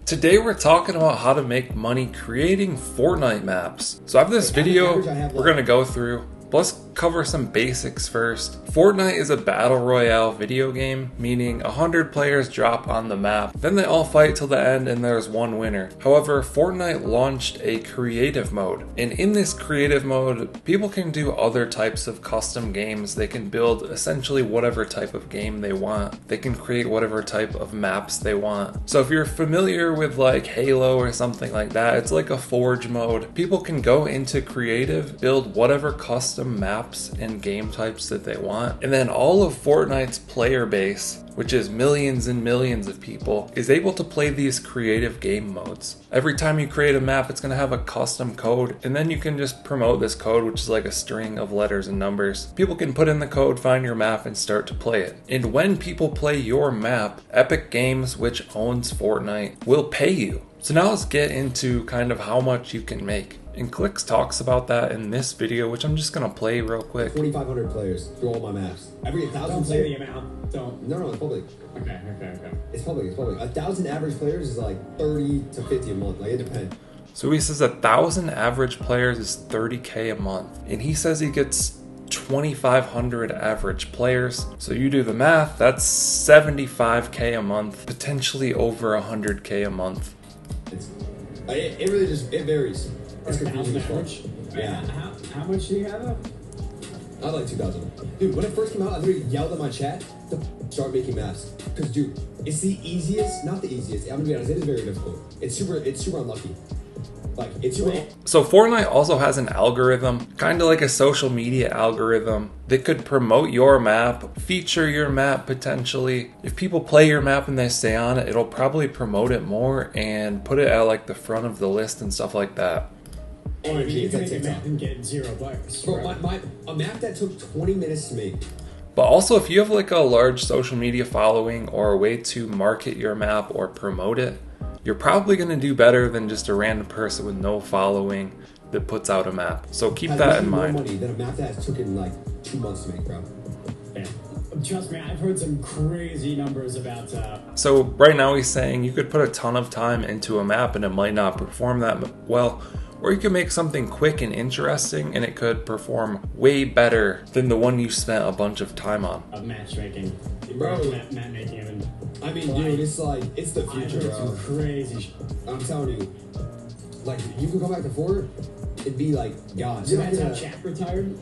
Today we're talking about how to make money creating Fortnite maps. So I have this video we're going to go through. But let's cover some basics first. Fortnite is a battle royale video game, meaning 100 players drop on the map. Then they all fight till the end and there's one winner. However, Fortnite launched a creative mode. And in this creative mode, people can do other types of custom games. They can build essentially whatever type of game they want. They can create whatever type of maps they want. So if you're familiar with like Halo or something like that, it's like a Forge mode. People can go into creative, build whatever custom maps and game types that they want, and then all of Fortnite's player base, which is millions and millions of people, is able to play these creative game modes. Every time you create a map, it's going to have a custom code, and then you can just promote this code, which is like a string of letters and numbers. People can put in the code, find your map, and start to play it. And when people play your map, Epic Games, which owns Fortnite, will pay you. So now let's get into kind of how much you can make. And Clicks talks about that in this video, which I'm just gonna play real quick. 4,500 players through all my maps. Every 1,000 Don't say the amount. Don't. No, it's public. Okay. It's public. 1,000 average players is like 30 to 50 a month. Like it depends. So he says 1,000 average players is 30K a month, and he says he gets 2,500 average players. So you do the math. That's 75K a month, potentially over 100K a month. It really just varies. It's confusing as fuck. Yeah. How much do you have up? I had like 2,000. Dude, when it first came out, I literally yelled at my chat to start making maps. Because, dude, it's the easiest, not the easiest. I'm gonna be honest, it is very difficult. It's super unlucky. Like, it's super. So Fortnite also has an algorithm, kind of like a social media algorithm, that could promote your map, feature your map potentially. If people play your map and they stay on it, it'll probably promote it more and put it at like the front of the list and stuff like that. Oh, you can make a map and get 0 players. Bro, a map that took 20 minutes to make. But also, if you have like a large social media following or a way to market your map or promote it, you're probably going to do better than just a random person with no following that puts out a map. So keep that in mind. More money than a map that has taken like 2 months to make, bro. Yeah. Trust me, I've heard some crazy numbers about. So right now he's saying you could put a ton of time into a map and it might not perform that well. Or you could make something quick and interesting and it could perform way better than the one you spent a bunch of time on. Of matchmaking. Bro. Map making and... I mean, dude, it's like, it's the future, bro. Some crazy I'm telling you. Like, you can go back to Fort, it'd be like, God. So that's how Chat retired?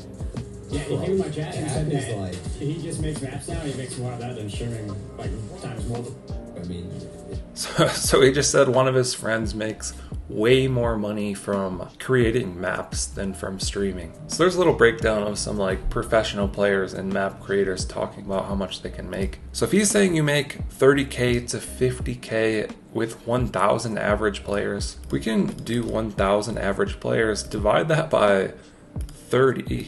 Yeah, he came in my chat and said that like, he just makes maps now. He makes more of that than streaming, like, times multiple. I mean... So he just said one of his friends makes way more money from creating maps than from streaming. So there's a little breakdown of some like professional players and map creators talking about how much they can make. So if he's saying you make 30K to 50K with 1,000 average players, we can do 1,000 average players, divide that by 30,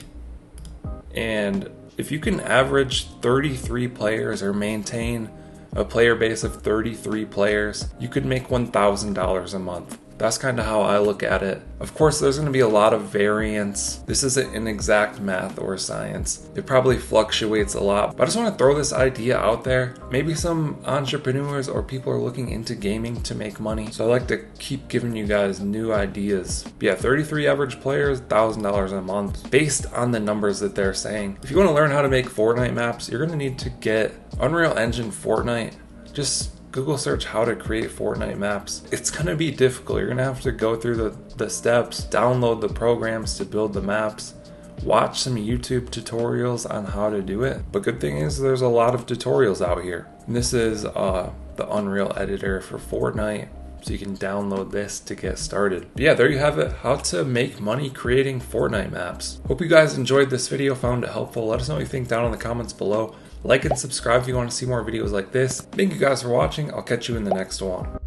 and if you can average 33 players or maintain a player base of 33 players, you could make $1,000 a month. That's kind of how I look at it. Of course, there's going to be a lot of variance. This isn't an exact math or science. It probably fluctuates a lot, but I just want to throw this idea out there. Maybe some entrepreneurs or people are looking into gaming to make money. So I like to keep giving you guys new ideas. But yeah, 33 average players, $1,000 a month, based on the numbers that they're saying. If you want to learn how to make Fortnite maps, you're going to need to get Unreal Engine Fortnite. Just Google search how to create Fortnite maps. It's gonna be difficult. You're gonna have to go through the steps, download the programs to build the maps, watch some YouTube tutorials on how to do it. But good thing is there's a lot of tutorials out here. And this is the Unreal editor for Fortnite. So you can download this to get started. But yeah, there you have it. How to make money creating Fortnite maps. Hope you guys enjoyed this video, found it helpful. Let us know what you think down in the comments below. Like and subscribe if you want to see more videos like this. Thank you guys for watching. I'll catch you in the next one.